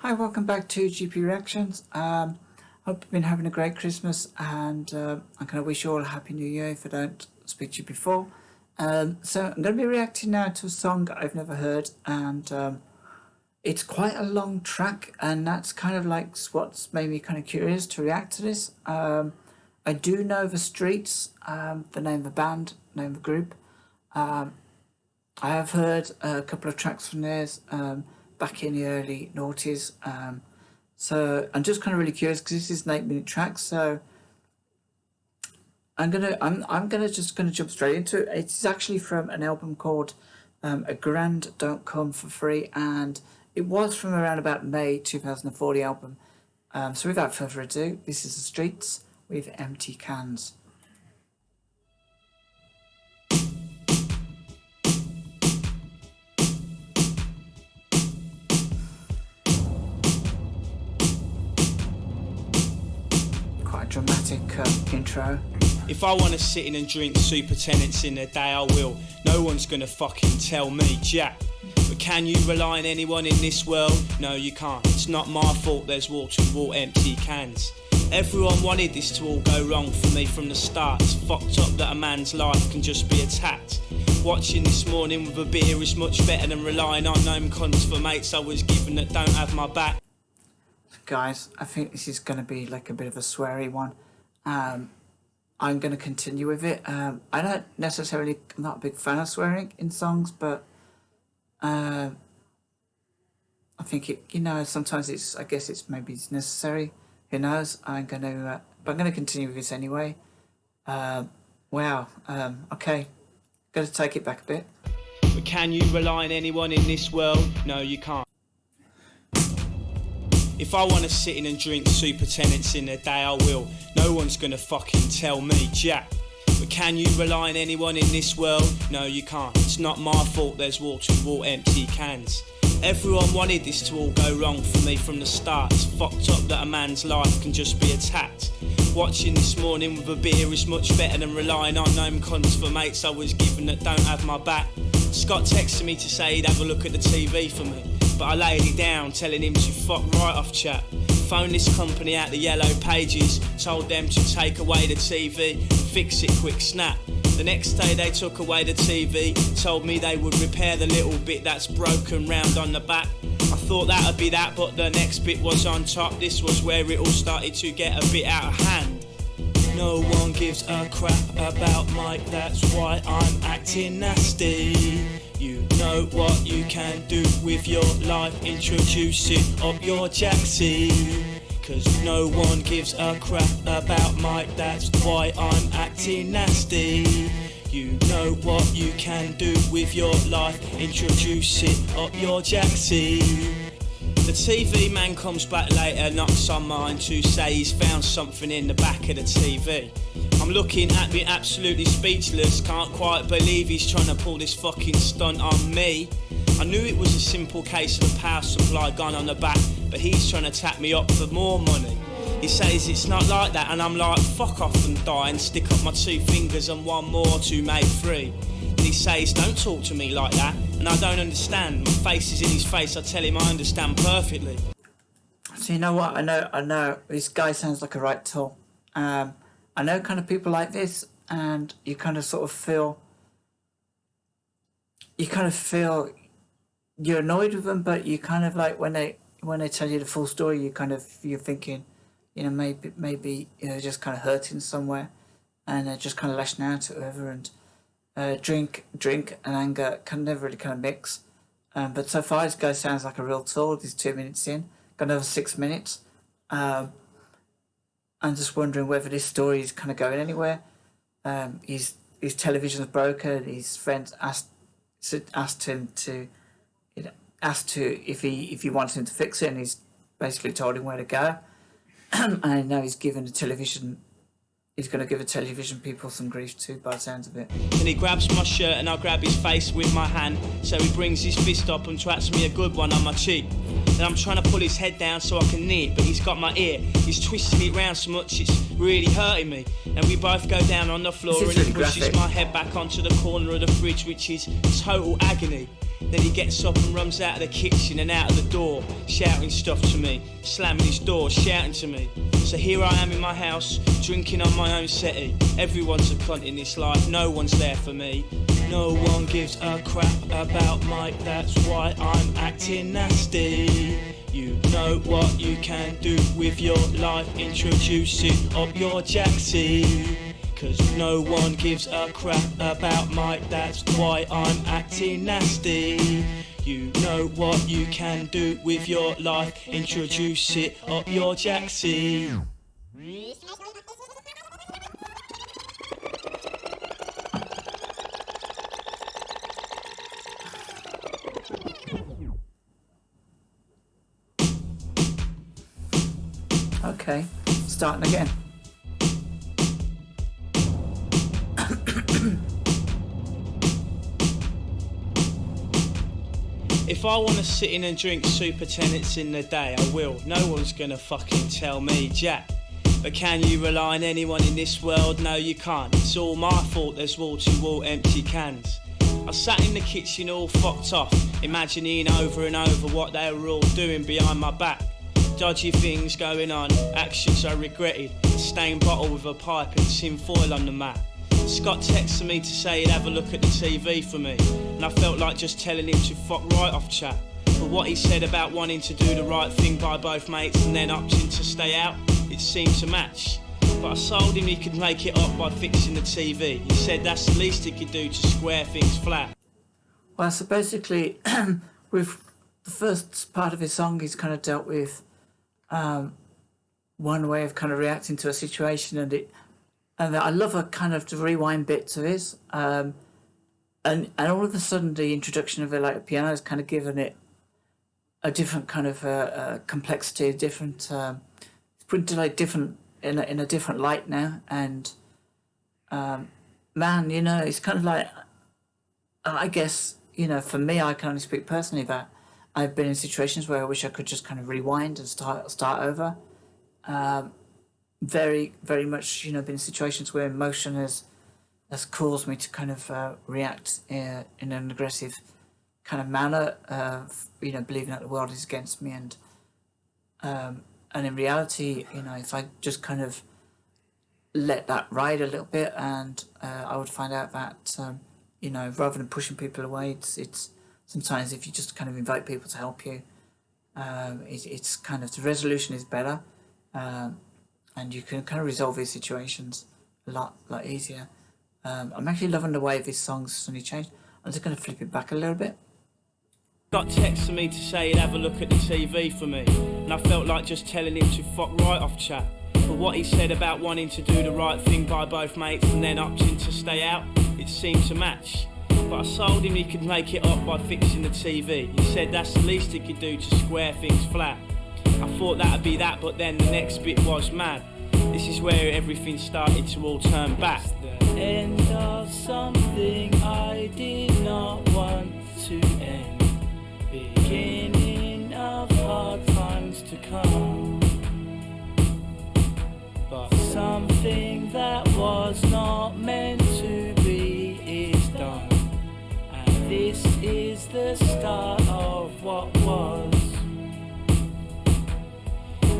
Hi, welcome back to GP Reactions. Hope you've been having a great Christmas, and I'm going to wish you all a Happy New Year if I don't speak to you before. So I'm going to be reacting now to a song I've never heard, and it's quite a long track, and that's kind of like what's made me kind of curious to react to this. I do know The Streets, the name of the band, name of the group. I have heard a couple of tracks from theirs back in the early noughties. So I'm just kind of really curious because this is an 8-minute track. So I'm just gonna jump straight into it. It's actually from an album called A Grand Don't Come for Free, and it was from around about May 2004, the album. So without further ado, this is The Streets with Empty Cans. Quite a dramatic intro. If I wanna sit in and drink super tenants in the day, I will. No one's gonna fucking tell me jack. But can you rely on anyone in this world? No, you can't. It's not my fault there's wall to wall empty cans. Everyone wanted this to all go wrong for me from the start. It's fucked up that a man's life can just be attacked. Watching this morning with a beer is much better than relying on known cunts for mates I was given that don't have my back. Guys, I think this is going to be like a bit of a sweary one. I'm going to continue with it. I don't necessarily, I'm not a big fan of swearing in songs, but I think it, sometimes it's, I guess maybe it's necessary. Who knows? But I'm going to continue with this anyway. Wow. Okay. Got to take it back a bit. But can you rely on anyone in this world? No, you can't. If I wanna sit in and drink super tenants in the day, I will. No one's gonna fucking tell me jack. But can you rely on anyone in this world? No, you can't. It's not my fault there's wall to wall empty cans. Everyone wanted this to all go wrong for me from the start. It's fucked up that a man's life can just be attacked. Watching this morning with a beer is much better than relying on known cunts for mates I was given that don't have my back. Scott texted me to say he'd have a look at the TV for me, but I laid it down, telling him to fuck right off, chap. Phoned this company out the yellow pages, told them to take away the TV, fix it quick snap. The next day they took away the TV, told me they would repair the little bit that's broken round on the back. I thought that'd be that, but the next bit was on top. This was where it all started to get a bit out of hand. No one gives a crap about Mike, that's why I'm acting nasty. You know what you can do with your life, introduce it up your jacksie. Cause no one gives a crap about Mike, that's why I'm acting nasty. You know what you can do with your life, introduce it up your jacksie. The TV man comes back later, knocks on mine to say he's found something in the back of the TV. I'm looking at me absolutely speechless, can't quite believe he's trying to pull this fucking stunt on me. I knew it was a simple case of the power supply gone on the back, but he's trying to tap me up for more money. He says it's not like that, and I'm like, fuck off and die and stick up my 2 fingers and one more to make 3. And he says, don't talk to me like that, and I don't understand. My face is in his face, I tell him I understand perfectly. So you know what, I know, this guy sounds like a right tool. I know kind of people like this, and you kind of sort of feel, you're annoyed with them, but you kind of like, when they tell you the full story, you're thinking, maybe just kind of hurting somewhere, and just kind of lashing out at whoever, and drink and anger can never really kind of mix. But so far this guy sounds like a real tool. He's 2 minutes in, got another 6 minutes. I'm just wondering whether this story is kind of going anywhere. His television's broken. His friends asked him to if he wanted him to fix it, and he's basically told him where to go. And now he's given the television. He's going to give the television people some grief too, by the sounds of it. And he grabs my shirt and I grab his face with my hand. So he brings his fist up and twats me a good one on my cheek. And I'm trying to pull his head down so I can knee it, but he's got my ear. He's twisting it round so much it's really hurting me. And we both go down on the floor and he pushes my head back onto the corner of the fridge, which is total agony. Then he gets up and runs out of the kitchen and out of the door, shouting stuff to me, slamming his door, shouting to me. So here I am in my house, drinking on my own settee. Everyone's a cunt in this life, no one's there for me. No one gives a crap about Mike, that's why I'm acting nasty. You know what you can do with your life, introduce it up your jacksie. Cause no one gives a crap about Mike, that's why I'm acting nasty. You know what you can do with your life, introduce it up your jacksie. Okay, starting again. If I wanna sit in and drink super tenants in the day, I will. No one's gonna fucking tell me jack. But can you rely on anyone in this world? No, you can't. It's all my fault, there's wall-to-wall empty cans. I sat in the kitchen all fucked off, imagining over and over what they were all doing behind my back. Dodgy things going on, actions I regretted. A stained bottle with a pipe and tin foil on the mat. Scott texted me to say he'd have a look at the TV for me, and I felt like just telling him to fuck right off, chap. But what he said about wanting to do the right thing by both mates and then opting to stay out, it seemed to match. But I sold him he could make it up by fixing the TV. He said that's the least he could do to square things flat. Well, so basically, with the first part of his song, he's kind of dealt with one way of kind of reacting to a situation, and I love a kind of the rewind bit to this, and all of a sudden the introduction of electric piano has kind of given it a different kind of complexity, a different it's put into like different in a different light now, and man, you know, it's kind of like, I guess, you know, for me, I can only speak personally that I've been in situations where I wish I could just kind of rewind and start over. Very, very much, you know, been in situations where emotion has caused me to kind of react in an aggressive kind of manner, you know, believing that the world is against me, and in reality, you know, if I just kind of let that ride a little bit, and I would find out that, you know, rather than pushing people away, it's sometimes if you just kind of invite people to help you, it's kind of, the resolution is better. And you can kind of resolve these situations a lot easier. I'm actually loving the way this song's suddenly changed. I'm just going to flip it back a little bit. Got texted me to say he'd have a look at the TV for me, and I felt like just telling him to fuck right off, chap. But what he said about wanting to do the right thing by both mates and then opting to stay out, it seemed to match. But I sold him he could make it up by fixing the TV. He said that's the least he could do to square things flat. I thought that'd be that, but then the next bit was mad. This is where everything started to all turn back. The end of something I did not want to end. Beginning of hard times to come. But something that was not meant to be is done. And this is the start of what was.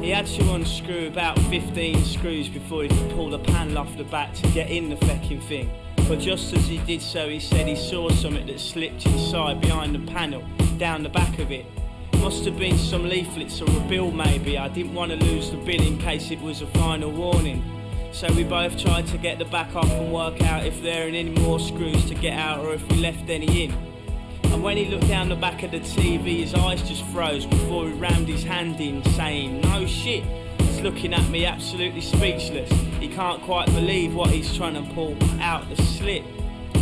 He had to unscrew about 15 screws before he could pull the panel off the back to get in the fecking thing. But just as he did so, he said he saw something that slipped inside behind the panel, down the back of it. Must have been some leaflets or a bill maybe. I didn't want to lose the bill in case it was a final warning. So we both tried to get the back off and work out if there are any more screws to get out or if we left any in. And when he looked down the back of the TV, his eyes just froze before he rammed his hand in, saying, "No shit." He's looking at me absolutely speechless. He can't quite believe what he's trying to pull out the slit.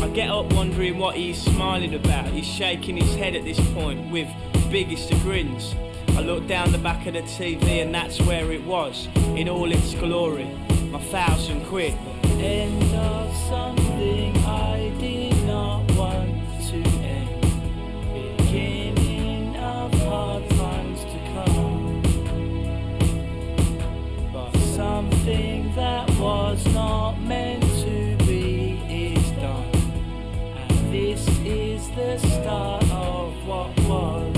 I get up wondering what he's smiling about. He's shaking his head at this point with the biggest of grins. I look down the back of the TV and that's where it was, in all its glory, my £1,000. End of something I did not want to end. Beginning of hard times to come. But something that was not meant to be is done. And this is the start of what was.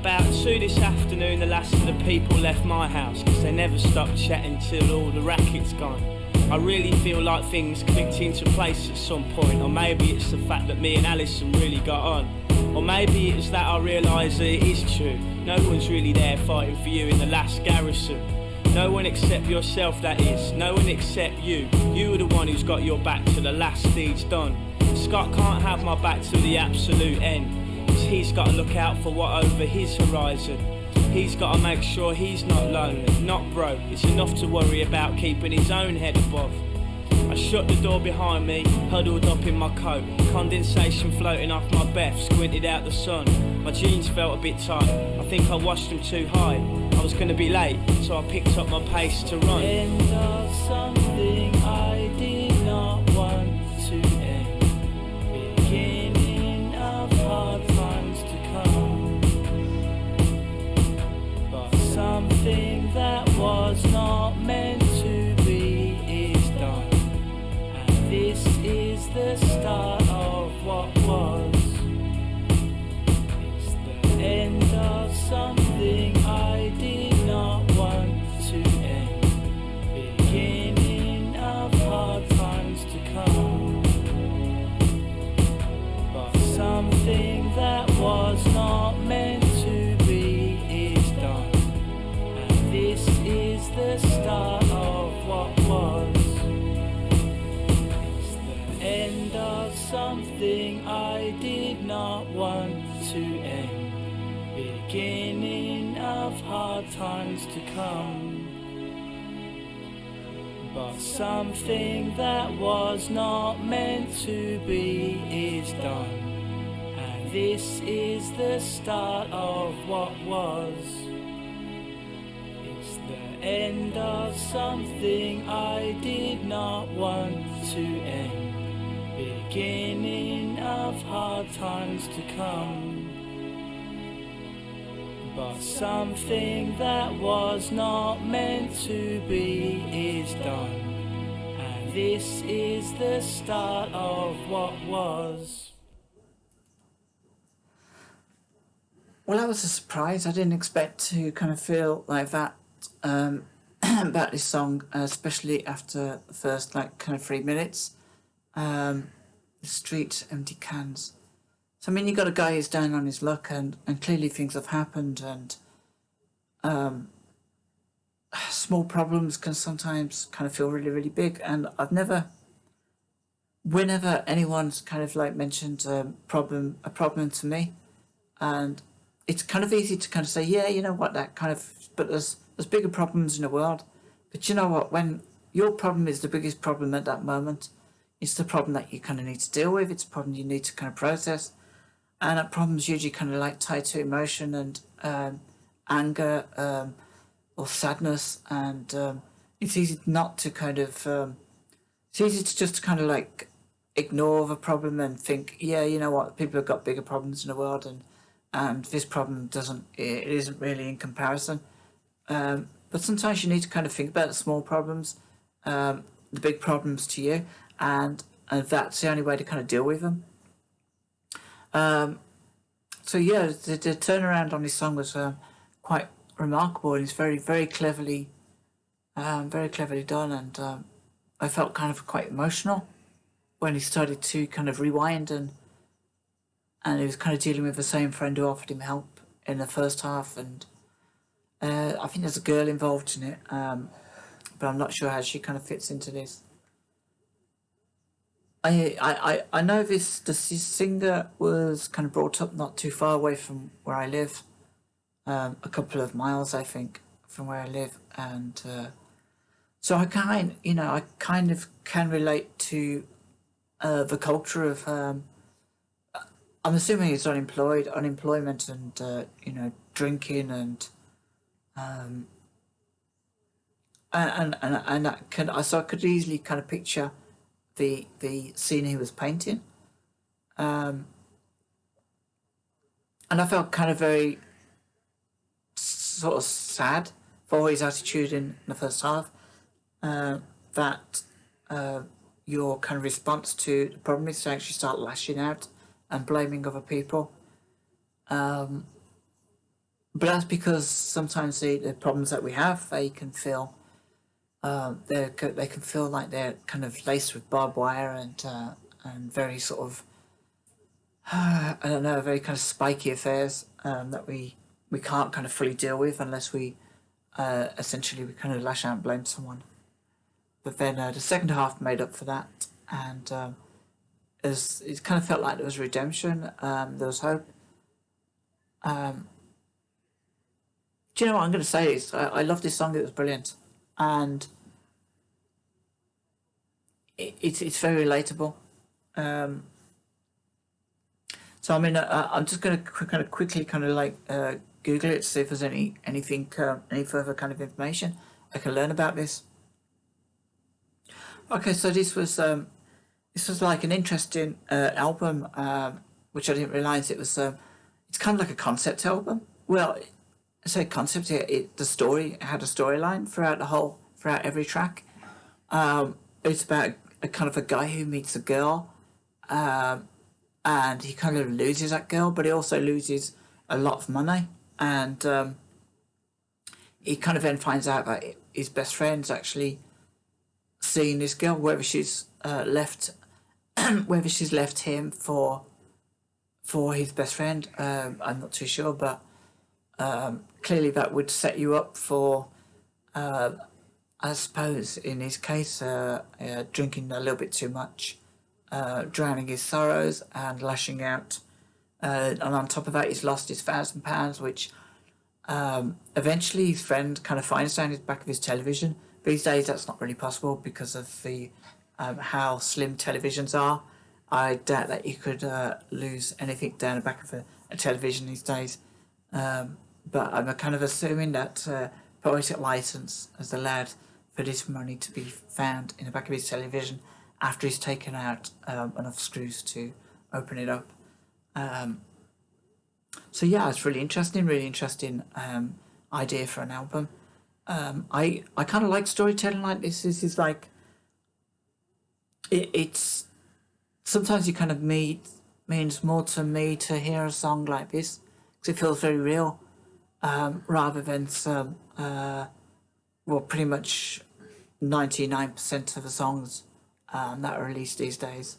About 2 this afternoon, the last of the people left my house, 'cause they never stopped chatting till all the racket's gone. I really feel like things clicked into place at some point, or maybe it's the fact that me and Alison really got on. Or maybe it's that I realise that it is true. No one's really there fighting for you in the last garrison. No one except yourself, that is. No one except you. You are the one who's got your back to the last deed's done. Scott can't have my back to the absolute end, 'cause he's got to look out for what over his horizon. He's got to make sure he's not lonely, not broke. It's enough to worry about keeping his own head above. I shut the door behind me, huddled up in my coat, condensation floating off my Beth, squinted out the sun. My jeans felt a bit tight, I think I washed them too high. I was gonna be late, so I picked up my pace to run. End of something I did not want to end. Beginning of hard times to come. But something that was not meant to be is done. This is the start of what was. It's the end of something I did not want to end. Beginning of hard times to come. But something that was not meant to be is done. And this is the start of what was. End of something I did not want to end. Beginning of hard times to come. But something that was not meant to be is done. And this is the start of what was. It's the end of something I did not want to end. Beginning of hard times to come. But something that was not meant to be is done. And this is the start of what was. Well, that was a surprise. I didn't expect to kind of feel like that about this song, especially after the first kind of 3 minutes. The street, empty cans. So I mean, you got a guy who's down on his luck, and clearly things have happened, and small problems can sometimes kind of feel really, really big. And whenever anyone's kind of mentioned a problem to me, and it's kind of easy to kind of say, yeah, you know what, that kind of, but there's bigger problems in the world. But you know what, when your problem is the biggest problem at that moment, it's the problem that you kind of need to deal with. It's a problem you need to kind of process. And that problem's usually kind of tied to emotion and anger or sadness. And it's easy not to kind of, it's easy to just kind of ignore the problem and think, yeah, you know what, people have got bigger problems in the world, and this problem it isn't really in comparison. But sometimes you need to kind of think about the small problems, the big problems to you, and that's the only way to kind of deal with them. So yeah, the turnaround on this song was quite remarkable, and it's very, very cleverly done. And I felt kind of quite emotional when he started to kind of rewind, and he was kind of dealing with the same friend who offered him help in the first half. And I think there's a girl involved in it, but I'm not sure how she kind of fits into this. I know the singer was kind of brought up not too far away from where I live, a couple of miles, I think, from where I live, and so I kind of can relate to the culture of. I'm assuming it's unemployment, and drinking, and so I could easily kind of picture the scene he was painting, and I felt kind of very sort of sad for his attitude in the first half, that your kind of response to the problem is to actually start lashing out and blaming other people, but that's because sometimes the problems that we have, they can feel they can feel like they're kind of laced with barbed wire and very sort of I don't know, very kind of spiky affairs that we can't kind of fully deal with unless we essentially we kind of lash out and blame someone. But then the second half made up for that, and it kind of felt like there was redemption. There was hope. Do you know what I'm going to say? Is I love this song. It was brilliant, and it's very relatable. So I mean, I'm just going to kind of quickly kind of like Google it to see if there's anything any further kind of information I can learn about this. Okay, so this was like an interesting album, which I didn't realise it was. It's kind of like a concept album. Well, I say concept. The story it had a storyline throughout every track. It's about a kind of a guy who meets a girl, and he kind of loses that girl, but he also loses a lot of money, and he kind of then finds out that his best friend's actually seeing this girl, whether she's left him for his best friend. I'm not too sure, but clearly that would set you up for, I suppose, in his case, drinking a little bit too much, drowning his sorrows and lashing out. And on top of that, he's lost his £1,000, which eventually his friend kind of finds down his back of his television. These days, that's not really possible because of the how slim televisions are. I doubt that you could lose anything down the back of a television these days. But I'm kind of assuming that Poetic License has allowed for this money to be found in the back of his television after he's taken out enough screws to open it up. So yeah, it's really interesting idea for an album. I kind of like storytelling like this. This is like it's sometimes you kind of means more to me to hear a song like this because it feels very real, rather than some pretty much 99% of the songs that are released these days.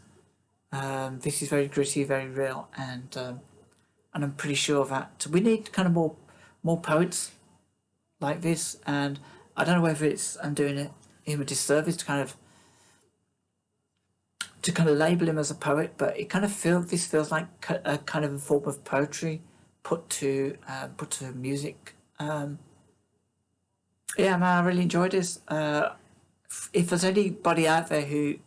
This is very gritty, very real, and I'm pretty sure that we need kind of more poets like this. And I don't know whether I'm doing him a disservice to kind of label him as a poet, but it kind of feels like a kind of a form of poetry put to music. Yeah, man, I really enjoyed this. If there's anybody out there who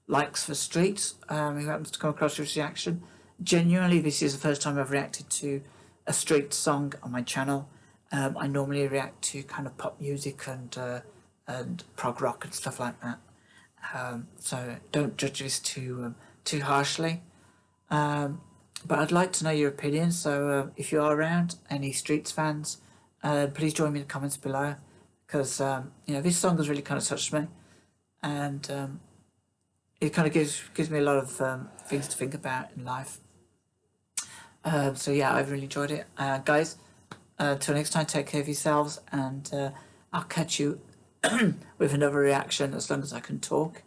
likes the streets, who happens to come across this reaction, genuinely, this is the first time I've reacted to a street song on my channel. I normally react to kind of pop music and prog rock and stuff like that. So don't judge this too harshly. But I'd like to know your opinion. So if you are around, any Streets fans, please join me in the comments below, because this song has really kind of touched me, and it kind of gives me a lot of things to think about in life. So yeah, I've really enjoyed it, guys. Till next time, take care of yourselves, and I'll catch you with another reaction as long as I can talk.